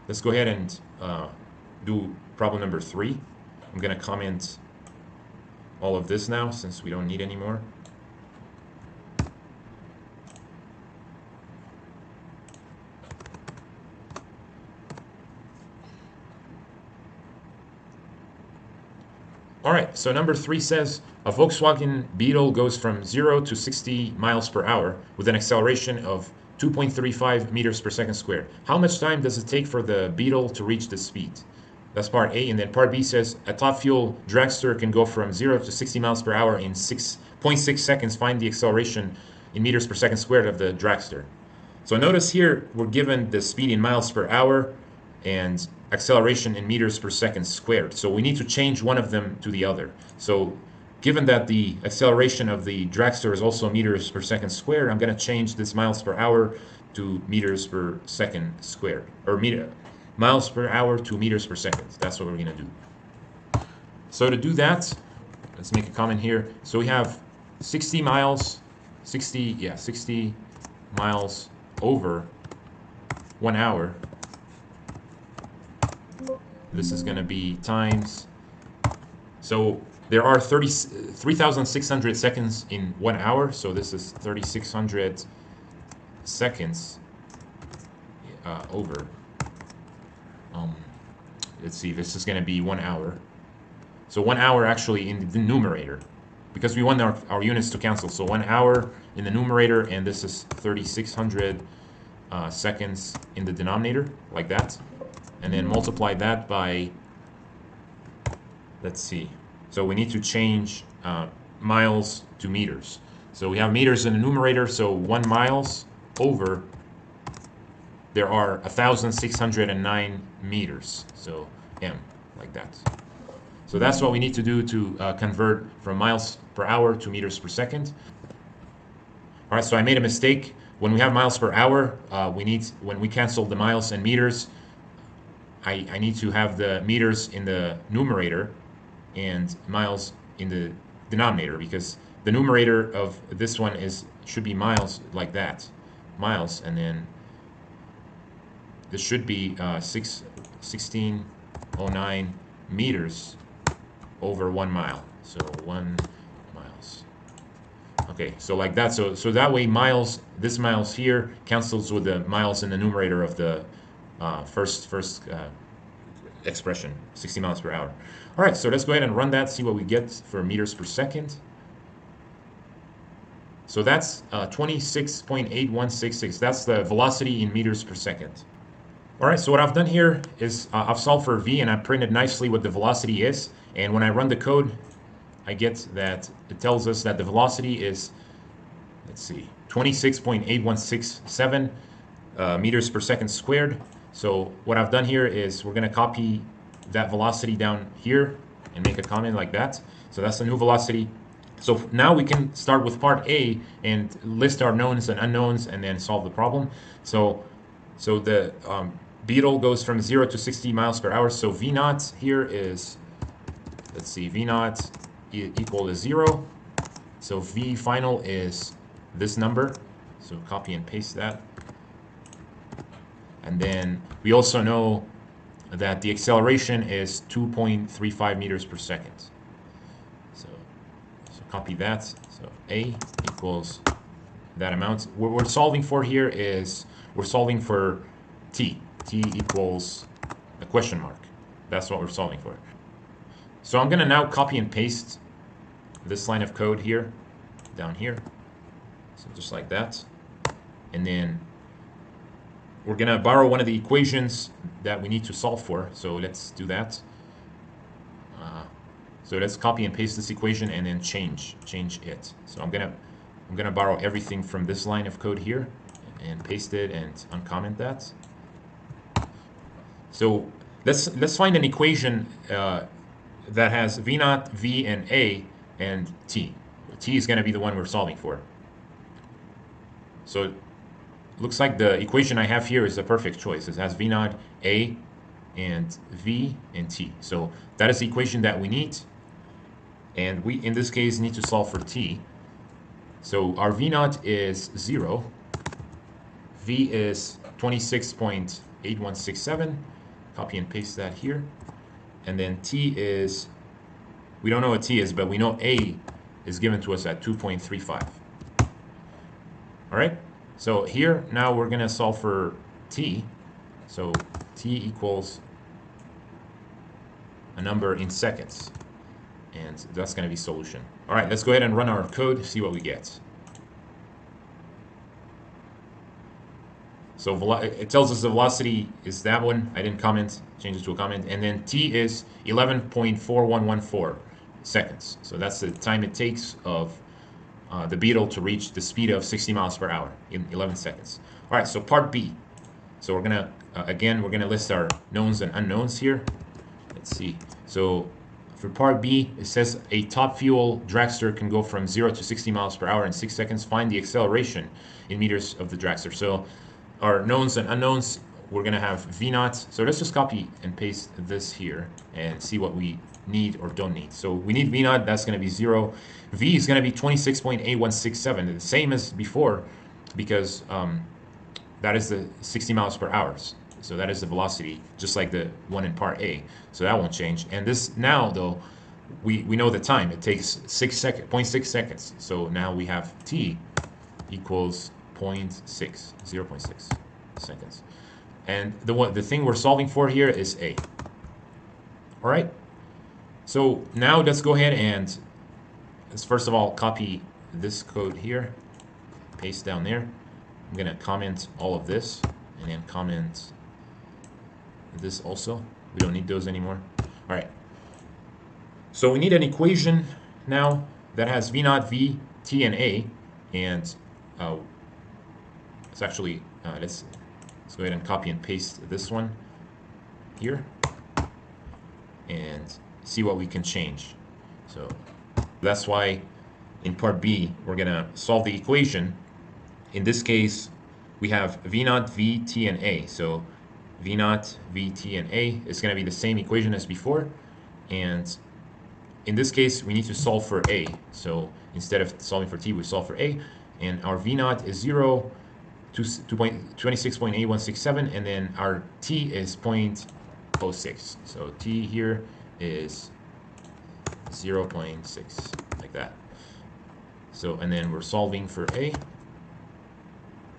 Let's go ahead and do problem number 3. I'm going to comment all of this now since we don't need any more. All right, so number 3 says a Volkswagen Beetle goes from 0 to 60 miles per hour with an acceleration of 2.35 meters per second squared. How much time does it take for the Beetle to reach this speed? That's part A. And then part B says a top fuel dragster can go from 0 to 60 miles per hour in 6.6 seconds. Find the acceleration in meters per second squared of the dragster. So notice here we're given the speed in miles per hour and acceleration in meters per second squared. So we need to change one of them to the other. So given that the acceleration of the dragster is also meters per second squared, I'm going to change this miles per hour to meters per second squared, or miles per hour to meters per second. That's what we're going to do. So to do that, let's make a comment here. So we have 60 miles over 1 hour. This is going to be times. So there are 3,600 seconds in 1 hour. So this is 3,600 seconds over. Let's see, this is going to be 1 hour. So 1 hour actually in the numerator, because we want our units to cancel. So 1 hour in the numerator, and this is 3,600 seconds in the denominator, like that. And then multiply that by, let's see. So we need to change miles to meters. So we have meters in the numerator, so 1 miles over, there are 1,609 meters. So m, like that. So that's what we need to do to convert from miles per hour to meters per second. All right, so I made a mistake. When we have miles per hour, when we cancel the miles and meters, I need to have the meters in the numerator and miles in the denominator, because the numerator of this one should be miles, like that, miles, and this should be 1609 meters over 1 mile. So 1 miles. Okay, so like that. So that way miles, this miles here cancels with the miles in the numerator of the first expression, 60 miles per hour. All right, so let's go ahead and run that, see what we get for meters per second. So that's 26.8166. That's the velocity in meters per second. All right, so what I've done here is I've solved for v, and I printed nicely what the velocity is. And when I run the code, I get that it tells us that the velocity is, let's see, 26.8167 meters per second squared. So what I've done here is we're going to copy that velocity down here and make a comment like that. So that's the new velocity. So now we can start with part A and list our knowns and unknowns and then solve the problem. So the Beetle goes from 0 to 60 miles per hour. So V naught here is, let's see, V naught equal to 0. So V final is this number. So copy and paste that. And then we also know that the acceleration is 2.35 meters per second. So copy that. So A equals that amount. What we're solving for here is we're solving for T. T equals a question mark. That's what we're solving for. So I'm going to now copy and paste this line of code here, down here. So just like that. And then we're going to borrow one of the equations that we need to solve for. So let's do that. So let's copy and paste this equation and then change it. So I'm gonna borrow everything from this line of code here and paste it and uncomment that. So let's find an equation that has V naught, V, and A, and T. T is going to be the one we're solving for. So looks like the equation I have here is a perfect choice. It has V naught, A, and V, and T. So that is the equation that we need. And we, in this case, need to solve for T. So our V naught is 0. V is 26.8166. 8167. Copy and paste that here. And then T is, we don't know what T is, but we know A is given to us at 2.35. All right, so here now we're gonna solve for T. So T equals a number in seconds, and that's gonna be solution. All right, let's go ahead and run our code, see what we get. So it tells us the velocity is that one. I didn't comment, change it to a comment. And then T is 11.4114 seconds. So that's the time it takes of the beetle to reach the speed of 60 miles per hour in 11 seconds. All right, so part B. So we're gonna, again, we're gonna list our knowns and unknowns here. Let's see. So for part B, it says a top fuel dragster can go from 0 to 60 miles per hour in 6 seconds. Find the acceleration in meters of the dragster. So our knowns and unknowns, we're gonna have V naught. So let's just copy and paste this here and see what we need or don't need. So we need V naught, that's gonna be 0. V is gonna be 26.8167, the same as before, because that is the 60 miles per hour. So that is the velocity, just like the one in part A. So that won't change. And this now though, we know the time. It takes 0.6 seconds. So now we have T equals 0.6 seconds. And the thing we're solving for here is A. All right. So now let's go ahead and let's first of all copy this code here, paste down there. I'm gonna comment all of this and then comment this also. We don't need those anymore. All right. So we need an equation now that has V naught, V, T, and A, and it's actually let's go ahead and copy and paste this one here and see what we can change. So that's why in part B we're gonna solve the equation. In this case we have V naught, V, T, and A. So V naught, V, T, and A is gonna be the same equation as before, and in this case we need to solve for A. So instead of solving for T, we solve for A, and our V naught is 0 to 26.8167, and then our T is 0.06. So T here is 0.6, like that. So, and then we're solving for A.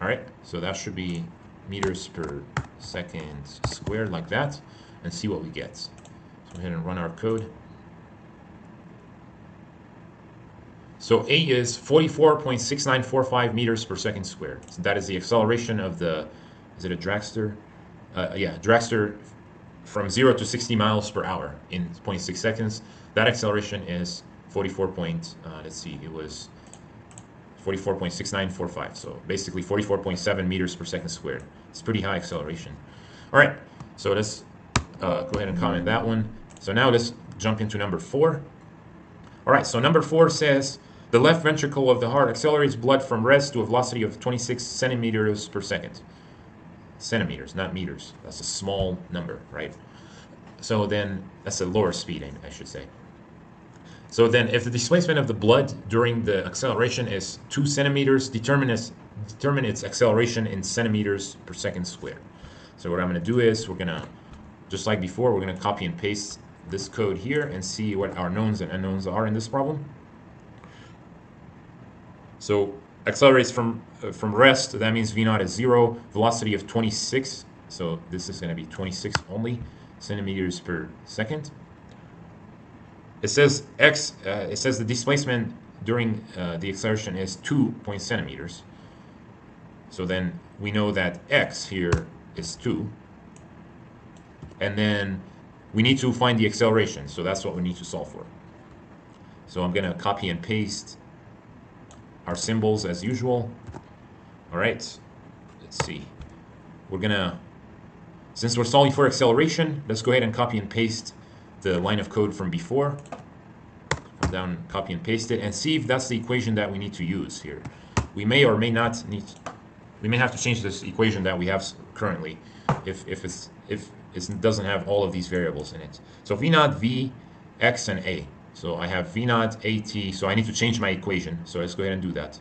All right, so that should be meters per second squared, like that, and see what we get. So go ahead and run our code. So A is 44.6945 meters per second squared. So that is the acceleration of the, is it a dragster? Yeah, dragster from 0 to 60 miles per hour in 0.6 seconds. That acceleration is 44. Let's see, it was 44.6945. So basically 44.7 meters per second squared. It's pretty high acceleration. All right, so let's go ahead and comment that one. So now let's jump into number 4. All right, so number 4 says, the left ventricle of the heart accelerates blood from rest to a velocity of 26 centimeters per second. Centimeters, not meters. That's a small number, right? So then that's a lower speed, I should say. So then if the displacement of the blood during the acceleration is 2 centimeters, determine its acceleration in centimeters per second squared. So what I'm going to do is we're going to, just like before, we're going to copy and paste this code here and see what our knowns and unknowns are in this problem. So accelerates from rest, that means V naught is 0, velocity of 26, so this is going to be 26 only centimeters per second. It says it says the displacement during the acceleration is 2 centimeters. So then we know that x here is 2, and then we need to find the acceleration, so that's what we need to solve for. So I'm going to copy and paste our symbols as usual. All right, let's see. We're gonna, since we're solving for acceleration, let's go ahead and copy and paste the line of code from before. Come down, copy and paste it, and see if that's the equation that we need to use here. We may or may not need, we may have to change this equation that we have currently if it doesn't have all of these variables in it. So V naught, V, X, and A. So I have V naught, AT, so I need to change my equation. So let's go ahead and do that.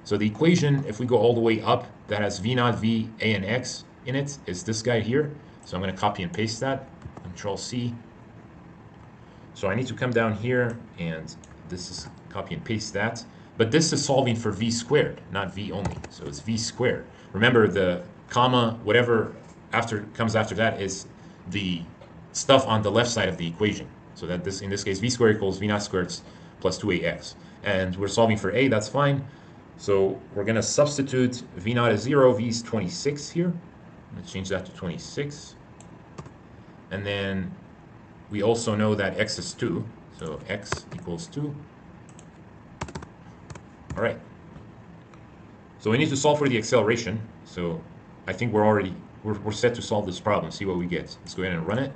So the equation, if we go all the way up, that has V naught, V, A, and X. in it is this guy here. So I'm going to copy and paste that. Control C. So I need to come down here, and this is copy and paste that. But this is solving for v squared, not v only. So it's v squared. Remember, the comma, whatever comes after that is the stuff on the left side of the equation. So that this, in this case, v squared equals v naught squared plus 2ax. And we're solving for a, that's fine. So we're going to substitute v naught is 0, v is 26 here. Let's change that to 26. And then we also know that x is 2, so x equals 2. All right. So we need to solve for the acceleration. So I think we're set to solve this problem. See what we get. Let's go ahead and run it.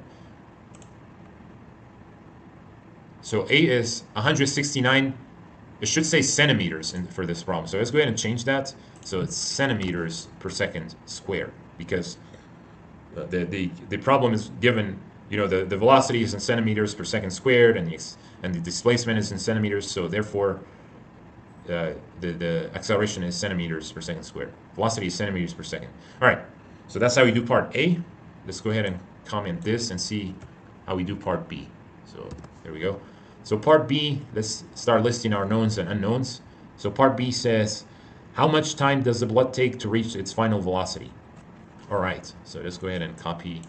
So a is 169. It should say centimeters for this problem. So let's go ahead and change that. So it's centimeters per second squared, because the problem is given, you know, the velocity is in centimeters per second squared, and the displacement is in centimeters. So therefore, the acceleration is centimeters per second squared. Velocity is centimeters per second. All right. So that's how we do part A. Let's go ahead and comment this and see how we do part B. So there we go. So part B, let's start listing our knowns and unknowns. So part B says, how much time does the blood take to reach its final velocity? All right, so let's go ahead and copy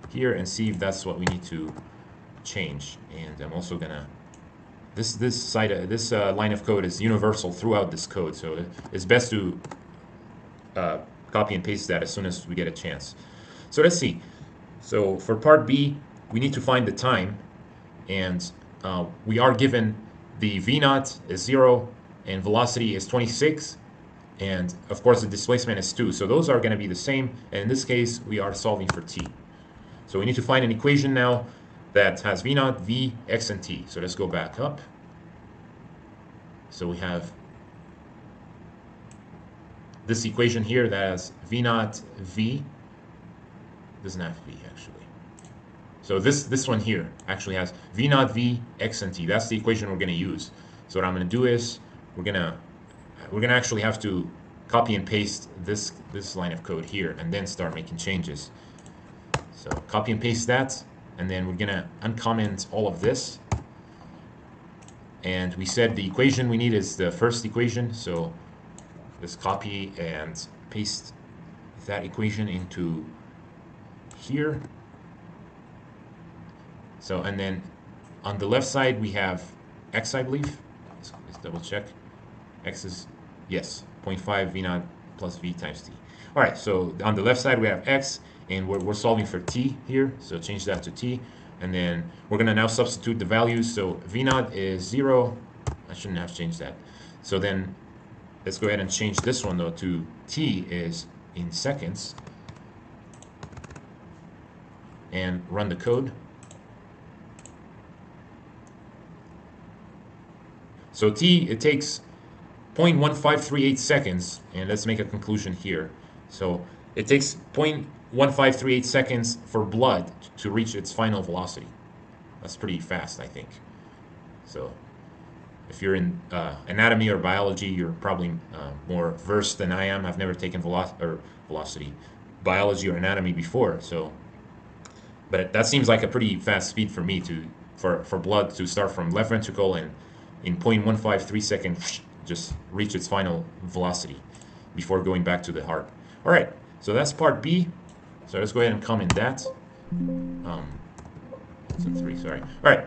here and see if that's what we need to change. And I'm also gonna, this line of code is universal throughout this code, so it's best to copy and paste that as soon as we get a chance. So let's see. So for part B, we need to find the time, and we are given the v naught is 0 and velocity is 26, and of course the displacement is 2. So those are going to be the same, and in this case we are solving for t. So we need to find an equation now that has v naught, v, x, and t. So let's go back up. So we have this equation here that has v naught, v, doesn't have v actually. So this one here actually has v naught, v, x, and t. That's the equation we're going to use. So what I'm going to do is we're gonna actually have to copy and paste this line of code here and then start making changes. So copy and paste that, and then we're going to uncomment all of this. And we said the equation we need is the first equation, so let's copy and paste that equation into here. So, and then on the left side we have x, I believe. Let's double check. X is, yes, 0.5 v naught plus v times t. All right, so on the left side we have x, and we're solving for t here, so change that to t. And then we're going to now substitute the values. So v naught is 0. I shouldn't have changed that. So then let's go ahead and change this one, though, to t is in seconds. And run the code. So t, it takes 0.1538 seconds, and let's make a conclusion here. So it takes 0.1538 seconds for blood to reach its final velocity. That's pretty fast, I think. So if you're in anatomy or biology, you're probably more versed than I am. I've never taken velocity, biology or anatomy before. So, but that seems like a pretty fast speed for me for blood to start from left ventricle and in 0.153 seconds just reach its final velocity before going back to the heart. All right, so that's part B. So let's go ahead and comment that. 3, sorry. All right.